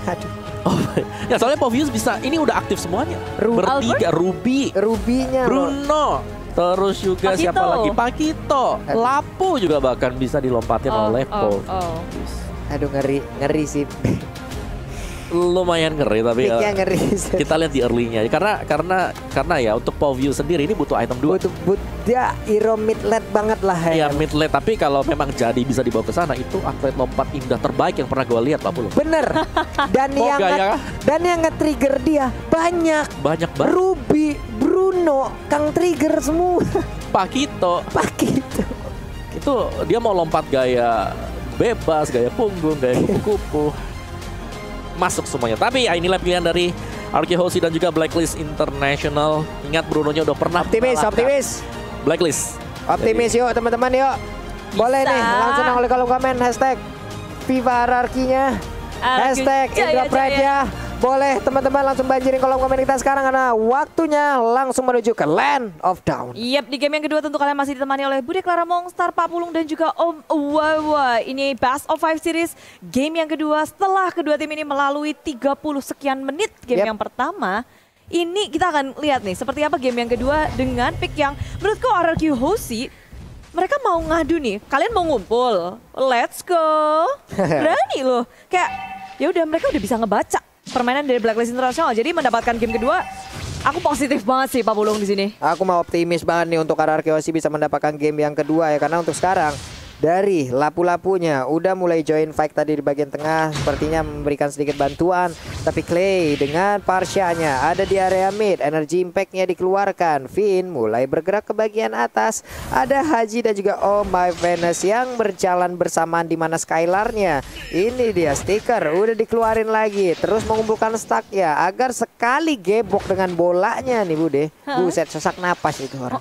Aduh. Oh, ya soalnya Povius bisa, ini udah aktif semuanya. Bertiga, Rubinya Bruno. Terus juga Pakito. siapa lagi? Pakito. Lapu juga bahkan bisa dilompatin oleh Povius. Aduh ngeri sih. Lumayan ngeri tapi Picknya ngeri. kita lihat di early-nya. Karena ya untuk Povius sendiri ini butuh item 2. Butuh dia hero mid lane banget lah ya. Mid lane, tapi kalau memang jadi bisa dibawa ke sana itu atlet lompat indah terbaik yang pernah gue lihat Pak Pulung. Bener. Dan yang nge-trigger dia banyak banget. Ruby, Bruno, Kang trigger semua. Pakito. Itu dia mau lompat gaya bebas, gaya punggung, gaya kupu-kupu. Masuk semuanya. Tapi ya inilah pilihan dari RQ Hoshi dan juga Blacklist International. Ingat Brunonya udah pernah optimis. Blacklist. Optimis yuk teman-teman yuk. Boleh nih langsung oleh kolom komen hashtag Viva RRQ-nya. Hashtag Indra Pride-nya. Boleh teman-teman langsung banjirin kolom komen kita sekarang karena waktunya langsung menuju ke Land of Dawn. Yap, di game yang kedua tentu kalian masih ditemani oleh Bude Clara Mongstar, Pak Pulung dan juga Om Wawa. Ini Best of 5 Series game yang kedua setelah kedua tim ini melalui 30 sekian menit game yang pertama. Ini kita akan lihat nih seperti apa game yang kedua dengan pick yang menurutku RRQ Hoshi mereka mau ngadu nih. Kalian mau ngumpul? Let's go. Berani loh. Kayak ya udah mereka udah bisa ngebaca permainan dari Blacklist International. Jadi mendapatkan game kedua, aku positif banget sih Pak Pulung di sini. Aku mau optimis banget nih untuk RRQ Hoshi bisa mendapatkan game yang kedua ya, karena untuk sekarang dari lapu-lapunya udah mulai join fight tadi di bagian tengah, sepertinya memberikan sedikit bantuan. Tapi Clay dengan Parsianya ada di area mid, energy impact-nya dikeluarkan. Finn mulai bergerak ke bagian atas. Ada Haji dan juga Oh My Venus yang berjalan bersamaan di mana Skylar-nya. Ini dia stiker udah dikeluarin lagi, terus mengumpulkan stack ya agar sekali gebok dengan bolanya nih Bude. Buset, sesak napas itu orang.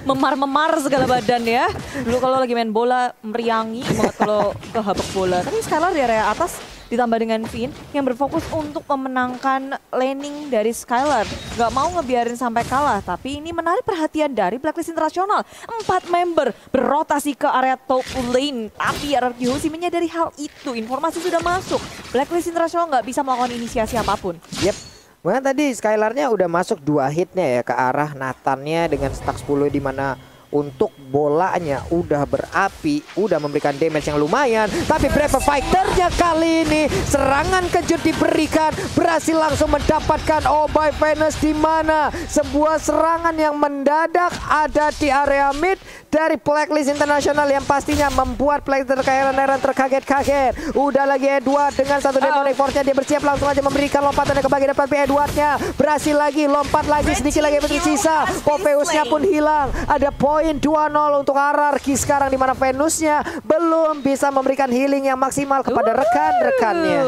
Memar-memar segala badan ya. Dulu kalau lagi main bola meriangi banget kalau kehabek bola. Tapi Skylar di area atas ditambah dengan Finn yang berfokus untuk memenangkan laning dari Skylar. Gak mau ngebiarin sampai kalah, tapi ini menarik perhatian dari Blacklist International. 4 member berotasi ke area top lane, tapi RRQ Hoshi menyadari hal itu. Informasi sudah masuk. Blacklist International gak bisa melakukan inisiasi apapun. Yep. Mungkin tadi Skylar-nya udah masuk 2 hitnya ya ke arah Nathan-nya dengan stack 10 di mana untuk bolanya udah berapi, udah memberikan damage yang lumayan. Tapi Brave Fighter-nya kali ini serangan kejut diberikan, berhasil langsung mendapatkan Oh My Venus di mana sebuah serangan yang mendadak ada di area mid dari Blacklist International yang pastinya membuat player terkairan terkaget-kaget. Udah lagi Edward dengan satu Demonic Force-nya, dia bersiap langsung aja memberikan lompatan ke bagian depan. Edward-nya berhasil lagi, lompat lagi, sedikit lagi tersisa. Poveus-nya pun hilang. Ada poin 2-0 untuk RRQ sekarang di mana Venus-nya belum bisa memberikan healing yang maksimal kepada rekan-rekannya.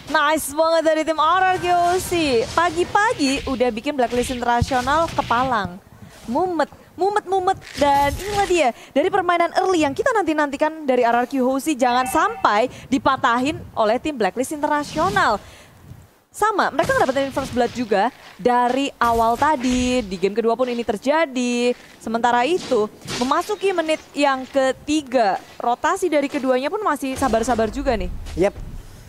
Nice banget dari tim RRQ Hoshi. Pagi-pagi udah bikin Blacklist International kepalang. Mumet. Dan inilah dia dari permainan early yang kita nantikan dari RRQ Hoshi jangan sampai dipatahin oleh tim Blacklist International. Sama, mereka ngedapetin first blood juga dari awal tadi, di game kedua pun ini terjadi. Sementara itu, memasuki menit yang ketiga, rotasi dari keduanya pun masih sabar-sabar juga nih. Yap.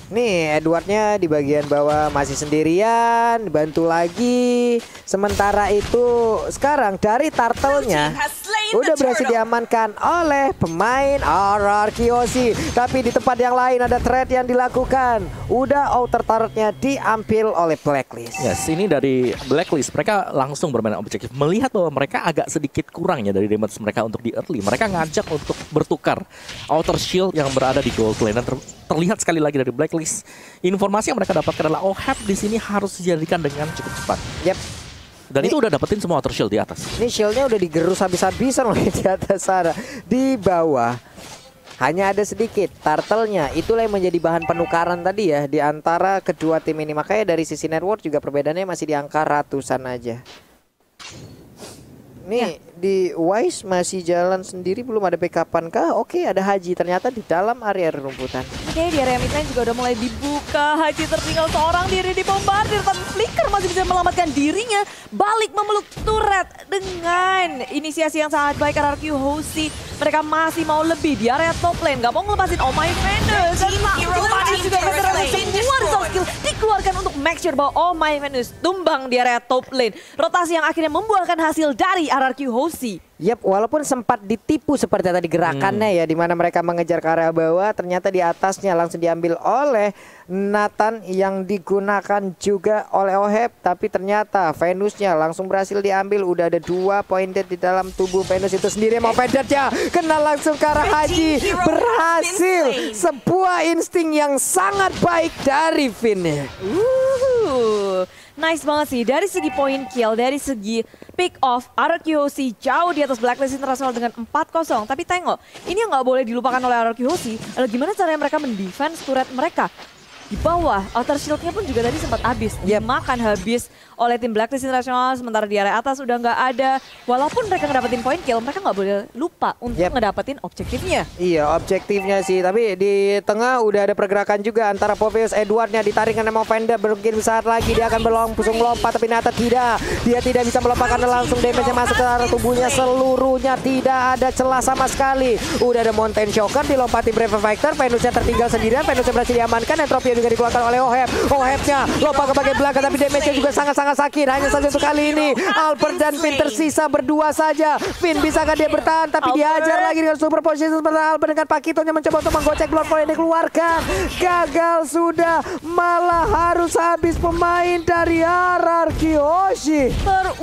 Nih Edwardnya di bagian bawah masih sendirian, bantu lagi. Sementara itu sekarang dari turtle-nya udah berhasil diamankan oleh pemain RRQ Hoshi. Tapi di tempat yang lain ada trade yang dilakukan. Udah outer turret-nya diambil oleh Blacklist. Yes, ini dari Blacklist. Mereka langsung bermain objektif. Melihat bahwa mereka agak sedikit kurang ya dari damage mereka untuk di early. Mereka ngajak untuk bertukar outer shield yang berada di gold lane. Dan terlihat sekali lagi dari Blacklist. Informasi yang mereka dapatkan adalah Ohab di sini harus dijadikan dengan cukup cepat. Yep. Dan itu udah dapetin semua outer shield di atas. Ini shieldnya udah digerus habis-habisan loh di atas sana. Di bawah hanya ada sedikit turtle-nya. Itulah yang menjadi bahan penukaran tadi ya di antara kedua tim ini. Makanya dari sisi network juga perbedaannya masih di angka ratusan aja. Nih di Wise masih jalan sendiri, belum ada backupan kah? Oke, ada Haji ternyata di dalam area rumputan. Oke, di area mid lane juga udah mulai dibuka. Haji tertinggal seorang diri di bombardir, tapi Flicker masih bisa menyelamatkan dirinya. Balik memeluk turret dengan inisiasi yang sangat baik RRQ Hoshi. Mereka masih mau lebih di area top lane, gak mau ngelepasin Oh My Venus. Dan tadi juga veteran make sure bahwa Oh My Venus tumbang di area top lane. Rotasi yang akhirnya membuahkan hasil dari RRQ Hoshi. Yap, walaupun sempat ditipu seperti tadi gerakannya ya, di mana mereka mengejar ke area bawah, ternyata di atasnya langsung diambil oleh Nathan yang digunakan juga oleh Oheb, tapi ternyata Venusnya langsung berhasil diambil. Udah ada 2 poin dead di dalam tubuh Venus itu sendiri. Mau pedetnya kena langsung ke arah Haji, berhasil. Sebuah insting yang sangat baik dari Finn. Nice banget sih dari segi point kill, dari segi pick off, RRQ Hoshi jauh di atas Blacklist International dengan 4-0. Tapi tengok, ini yang nggak boleh dilupakan oleh RRQ Hoshi adalah gimana caranya mereka mendefense turret mereka. Di bawah, outer shield-nya pun juga tadi sempat habis. Dimakan habis oleh tim Blacklist International, sementara di area atas udah nggak ada. Walaupun mereka ngedapetin point kill, mereka nggak boleh lupa untuk ngedapetin objektifnya. Iya, objektifnya sih. Tapi di tengah udah ada pergerakan juga antara Poveus Edwardnya ditarik dengan Movenda. Mungkin saat lagi dia akan langsung melompat, tapi Nata tidak. Dia tidak bisa melompat karena langsung damage-nya masuk ke arah tubuhnya seluruhnya. Tidak ada celah sama sekali. Udah ada Mountain Shocker, dilompati Brave Fighter. Venusnya tertinggal sendirian, Venusnya berhasil diamankan. Entropy juga dikeluarkan oleh Oheb. Ohebnya lompat ke bagian belakang, tapi damage-nya juga sangat-sangat sakit. Hanya saja untuk kali ini Albert dan Finn tersisa berdua saja. Finn bisakah dia bertahan, tapi dihajar lagi dengan super position seperti Albert dengan Pakitonya mencoba untuk menggocek Bloodfall yang dikeluarkan. Gagal sudah, malah harus habis pemain dari RRQ Hoshi.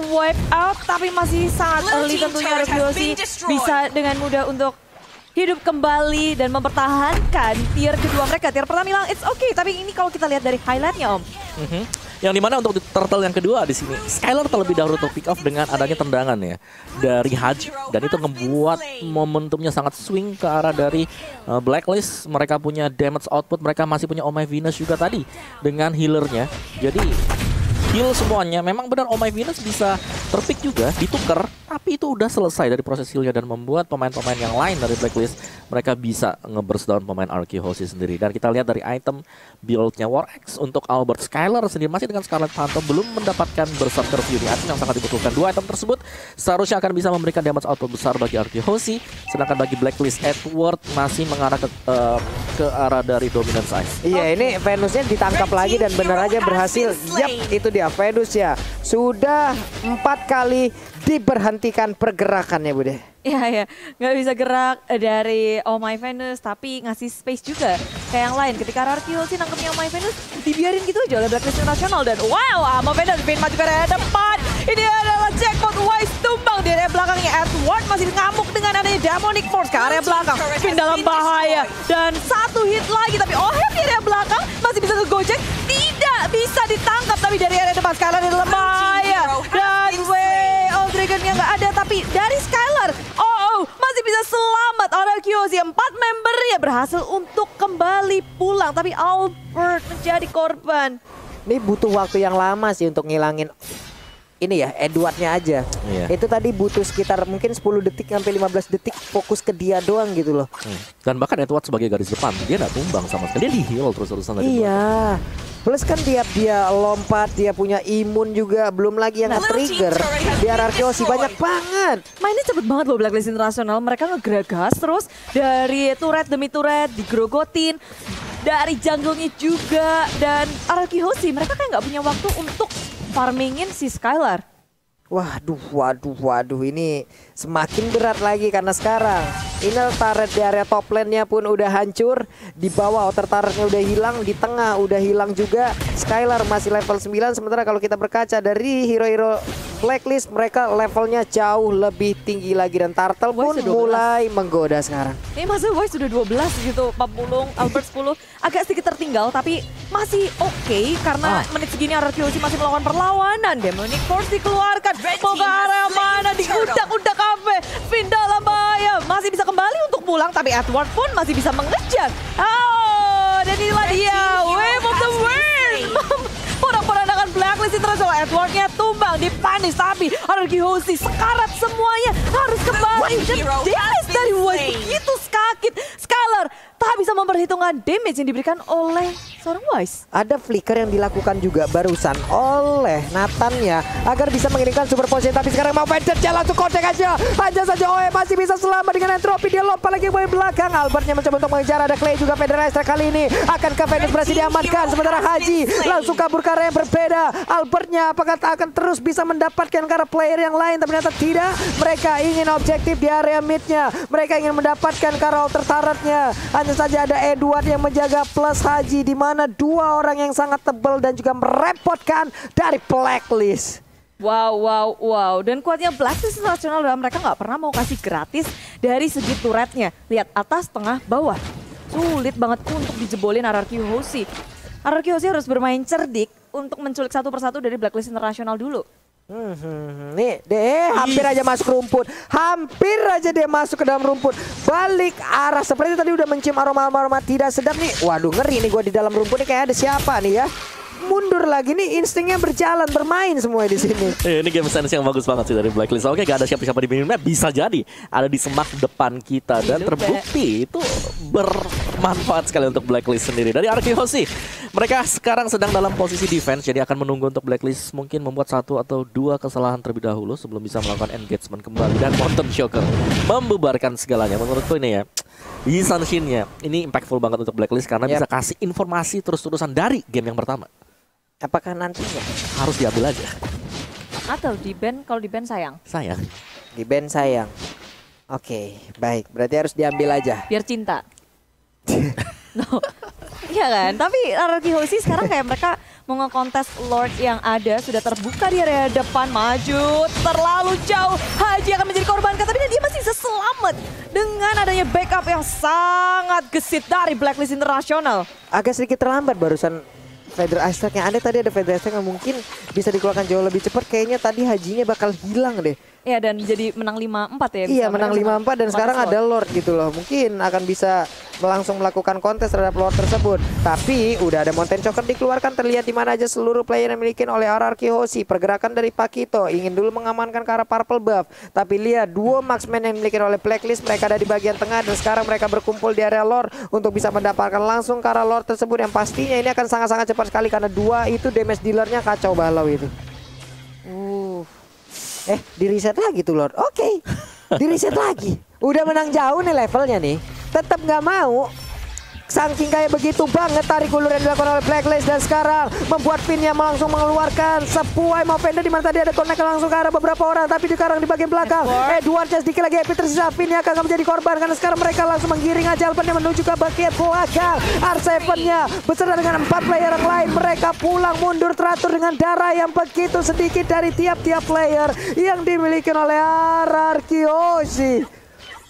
Wipe out, tapi masih sangat early tentunya RRQ Hoshi bisa dengan mudah untuk hidup kembali dan mempertahankan tier kedua mereka. Tier pertama hilang, it's okay. Tapi ini kalau kita lihat dari highlightnya Om. Yang dimana untuk turtle yang kedua di sini, Skylar terlebih dahulu untuk pick off dengan adanya tendangan ya dari Haji, dan itu membuat momentumnya sangat swing ke arah dari Blacklist. Mereka punya damage output, mereka masih punya Oh My Venus juga tadi dengan healernya. Jadi heal semuanya. Memang benar Oh My Venus bisa terpick juga, ditukar, tapi itu udah selesai dari proses healnya dan membuat pemain-pemain yang lain dari Blacklist mereka bisa nge-burst down pemain RRQ Hoshi sendiri. Dan kita lihat dari item build-nya War Axe untuk Albert. Skylar sendiri masih dengan Scarlet Phantom belum mendapatkan Berserker Fury, item yang sangat dibutuhkan. 2 item tersebut seharusnya akan bisa memberikan damage output besar bagi RRQ Hoshi, sedangkan bagi Blacklist Edward masih mengarah ke arah dari dominance size. Iya, ini Venusnya ditangkap lagi dan benar aja berhasil. Yap, itu dia Venus ya. Sudah 4 kali diberhentikan pergerakannya, Bude. Iya, nggak bisa gerak dari Oh My Venus, tapi ngasih space juga kayak yang lain. Ketika RRQ Hoshi nangkepnya Oh My Venus, dibiarin gitu aja oleh Blacklist International. Dan wow, Oh My Venus Finn maju ke area depan. Ini adalah jackpot Wise tumbang di area belakangnya. Edward masih ngamuk dengan adanya Demonic Force ke area belakang. Finn dalam bahaya. Dan 1 hit lagi, tapi Oheb di area belakang masih bisa ngegojek. Tidak bisa ditangkap, tapi dari area depan Skylar di dalam bahaya. Dan All Dragon-nya nggak ada, tapi dari Skylar masih bisa selamat. RRQ Hoshi 4 membernya berhasil untuk kembali pulang, tapi Albert menjadi korban. Ini butuh waktu yang lama sih untuk ngilangin ini ya, Edwardnya aja. Itu tadi butuh sekitar mungkin 10 detik sampai 15 detik fokus ke dia doang gitu loh. Dan bahkan Edward sebagai garis depan, dia nggak tumbang sama sekali. Dia di-heal terus-terusan tadi. Iya. Plus kan dia lompat, dia punya imun juga, belum lagi yang nge-trigger. Di RRQ Hoshi banyak banget. Mainnya cepet banget loh Blacklist International. Mereka ngegragas terus dari turret demi turret, digrogotin. Dari jungle-nya juga. Dan RRQ Hoshi mereka kayak nggak punya waktu untuk farmingin si Skylar. Waduh, ini semakin berat lagi karena sekarang inner turret di area top lane-nya pun udah hancur. Di bawah outer turret-nya udah hilang, di tengah udah hilang juga. Skylar masih level 9, sementara kalau kita berkaca dari hero-hero Blacklist, mereka levelnya jauh lebih tinggi lagi. Dan Turtle pun mulai menggoda sekarang. Ini masa Wise sudah 12 gitu, 40, Albert 10. Agak sedikit tertinggal, tapi masih oke karena menit segini RRQ Hoshi masih melakukan perlawanan. Demonic Force dikeluarkan. Mau ke area mana? Diudak-udak kafe. Finn dalam bahaya. Masih bisa kembali untuk pulang, tapi Edward pun masih bisa mengejar. Dan inilah dia, Wave of the World. Porak-porandakan Blacklist International. Edwardnya tumbang, dipanis, tapi RRQ Hoshi sekarat semuanya harus kembali. Dan damage dari Wise begitu sakit. Skylar tak bisa memperhitungkan damage yang diberikan oleh seorang Wise. Ada flicker yang dilakukan juga barusan oleh Nathan-nya agar bisa mengirimkan super potion, tapi sekarang mau Vader jalan langsung kontek aja. Hanya saja OE masih bisa selamat dengan entropi, dia lompat lagi ke belakang. Albertnya mencoba untuk mengejar, ada Clay juga. Federalizer kali ini akan ke Venus berhasil diamankan, sementara Haji langsung kabur ke arah yang berbeda. Albertnya apakah akan terus bisa mendapatkan ke arah player yang lain, tapi ternyata tidak. Mereka ingin objektif di area midnya, mereka ingin mendapatkan ke arah altar turret-nya. Hanya saja ada Edward yang menjaga plus Haji, di mana dua orang yang sangat tebal dan juga merepotkan dari Blacklist. Wow. Dan kuatnya Blacklist International adalah mereka nggak pernah mau kasih gratis dari segi turretnya. Lihat atas, tengah, bawah. Sulit banget untuk dijebolin RRQ Hoshi. RRQ Hoshi harus bermain cerdik untuk menculik satu persatu dari Blacklist International dulu. Nih deh, hampir aja masuk rumput. Hampir aja dia masuk ke dalam rumput. Balik arah, seperti tadi udah mencium aroma-aroma tidak sedap nih. Waduh, ngeri nih gue di dalam rumput nih, kayak ada siapa nih ya. Mundur lagi nih, instingnya berjalan, bermain semua di sini. Ini game sense yang bagus banget sih dari Blacklist. Oke, gak ada siapa-siapa di minimap, bisa jadi ada di semak depan kita dan terbukti itu bermanfaat sekali untuk Blacklist sendiri. Dari RRQ Hoshi, mereka sekarang sedang dalam posisi defense, jadi akan menunggu untuk Blacklist mungkin membuat 1 atau 2 kesalahan terlebih dahulu sebelum bisa melakukan engagement kembali, dan Mountain Shocker membubarkan segalanya. Menurutku ini ya, Yi Sanshin-nya ini impactful banget untuk Blacklist karena bisa kasih informasi terus-terusan dari game yang pertama. Apakah nantinya harus diambil aja? Atau di ban, kalau di ban sayang. Sayang. Di ban sayang. Oke, baik. Berarti harus diambil aja. Biar cinta. No. Iya kan? Tapi RRQ Hoshi sekarang kayak mereka mau ngekontes Lord yang ada. Sudah terbuka di area depan. Maju terlalu jauh. Haji akan menjadi korban. Tapi dia masih bisa selamat dengan adanya backup yang sangat gesit dari Blacklist International. Agak sedikit terlambat barusan Feather Aztec yang ada tadi, ada Feather Aztec yang mungkin bisa dikeluarkan jauh lebih cepat. Kayaknya tadi Hajinya bakal hilang deh. Iya, dan jadi menang 5-4 ya. Iya, menang 5-4 dan sekarang ada Lord gitu loh. Mungkin akan bisa langsung melakukan kontes terhadap Lord tersebut. Tapi udah ada Mountain Choker dikeluarkan, terlihat di mana aja seluruh player yang dimiliki oleh RRQ Hoshi. Pergerakan dari Pakito ingin dulu mengamankan ke arah purple buff. Tapi lihat dua marksman yang dimiliki oleh Blacklist, mereka ada di bagian tengah dan sekarang mereka berkumpul di area Lord untuk bisa mendapatkan langsung ke arah Lord tersebut, yang pastinya ini akan sangat-sangat cepat sekali karena dua itu damage dealernya kacau balau itu. Di reset lagi tuh Lord. Oke. Di reset lagi. Udah menang jauh nih levelnya nih. Tetap nggak mau. Saking kayak begitu banget tarik ulur yang dilakukan oleh Blacklist, dan sekarang membuat Finn-nya langsung mengeluarkan sebuah Movender di mana tadi ada connect langsung ke arah beberapa orang, tapi sekarang di bagian belakang Edward sedikit lagi happy tersisa. Finn-nya akan menjadi korban karena sekarang mereka langsung menggiring aja Alpen menuju ke bagian belakang. R7-nya beserta dengan 4 player yang lain, mereka pulang mundur teratur dengan darah yang begitu sedikit dari tiap-tiap player yang dimiliki oleh RRQ Hoshi.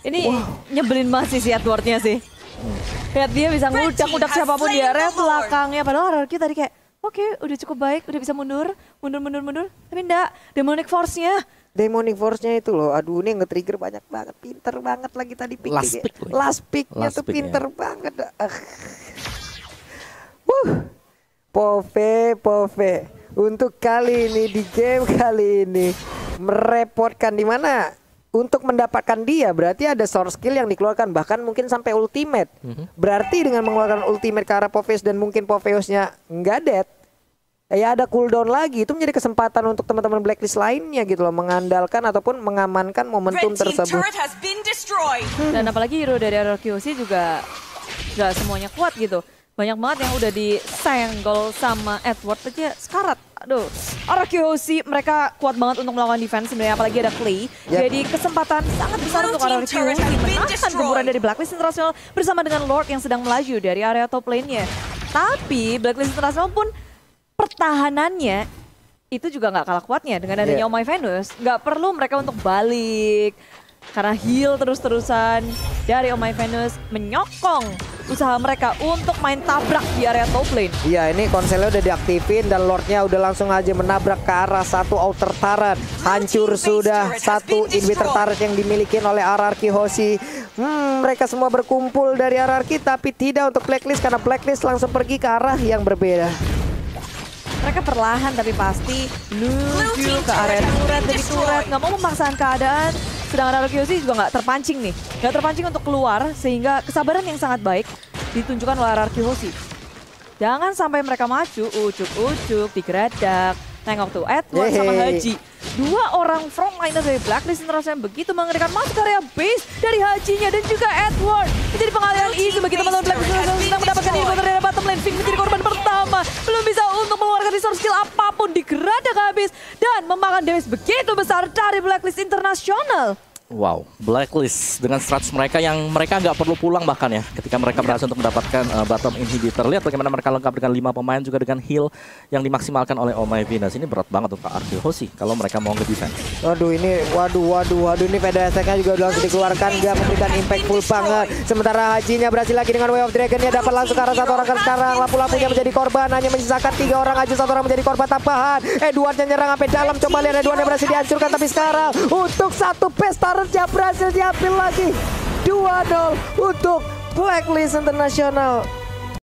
Ini nyebelin masih si Edward-nya sih. Lihat dia bisa ngudak-ngudak siapapun di area belakangnya. Padahal RRQ tadi kayak oke, udah cukup baik, udah bisa mundur. Tapi enggak, Demonic Force-nya. Demonic Force-nya itu loh, aduh ini nge-trigger banyak banget. Pinter banget lagi tadi pick. Last pick-nya tuh pinter banget. Pove. Untuk kali ini, di game kali ini merepotkan, di mana untuk mendapatkan dia berarti ada source skill yang dikeluarkan, bahkan mungkin sampai ultimate. Berarti dengan mengeluarkan ultimate ke arah Poveus dan mungkin Poveusnya nggak dead, ya ada cooldown lagi. Itu menjadi kesempatan untuk teman-teman Blacklist lainnya gitu loh, mengandalkan ataupun mengamankan momentum tersebut. Dan apalagi hero dari RRQ Hoshi juga nggak semuanya kuat gitu. Banyak banget yang udah disenggol sama Edward aja sekarat. Aduh, RRQ Hoshi mereka kuat banget untuk melakukan defense sebenarnya, apalagi ada Clay. Jadi kesempatan sangat besar untuk RRQ Hoshi menahan gemburan dari Blacklist International bersama dengan Lord yang sedang melaju dari area top lane-nya. Tapi Blacklist International pun pertahanannya itu juga nggak kalah kuatnya dengan adanya Oh My Venus. Nggak perlu mereka untuk balik. Karena heal terus-terusan dari Oh My Venus menyokong usaha mereka untuk main tabrak di area top lane. Iya, ini konselnya udah diaktifin dan Lordnya udah langsung aja menabrak ke arah satu outer turret. Hancur sudah satu inhibitor turret yang dimiliki oleh RRQ Hoshi. Mereka semua berkumpul dari RRQ, tapi tidak untuk Blacklist karena Blacklist langsung pergi ke arah yang berbeda. Mereka perlahan tapi pasti menuju ke area turret demi turret, nggak mau memaksakan keadaan. Sedangkan Arkeosi juga nggak terpancing nih. Nggak terpancing untuk keluar sehingga kesabaran yang sangat baik ditunjukkan oleh Arkeosi. Jangan sampai mereka maju, ucuk-ucuk, digeradak. Nengok tuh, Edward sama Haji. Dua orang frontliner dari Blacklist International begitu mengerikan masuk area base dari Hajinya dan juga Edward. Menjadi pengalihan isu bagi teman-teman Blacklist International sedang mendapatkan input dari bottom lane. Fink menjadi korban pertama. Belum bisa untuk mengeluarkan resource skill apapun, digeradak habis. Dan memakan damage begitu besar dari Blacklist International. Wow, Blacklist dengan strats mereka yang mereka nggak perlu pulang bahkan ya ketika mereka berhasil untuk mendapatkan bottom inhibitor. Lihat bagaimana mereka lengkap dengan 5 pemain juga dengan heal yang dimaksimalkan oleh Oh My Venus. Ini berat banget untuk Arkeosi kalau mereka mau nge-defense. Waduh ini, waduh ini PDSK-nya juga langsung dikeluarkan, nggak memberikan impactful banget. Sementara Hajinya berhasil lagi dengan Way of Dragon-nya dapat langsung ke arah satu orang kan sekarang. Lampu-lampunya menjadi korban, hanya menyisakan 3 orang aja, 1 orang menjadi korban tambahan. Edwardnya nyerang sampai dalam, coba lihat Edwardnya berhasil dihancurkan, tapi sekarang untuk satu pesta rejah berhasil diambil lagi. 2-0 untuk Blacklist International.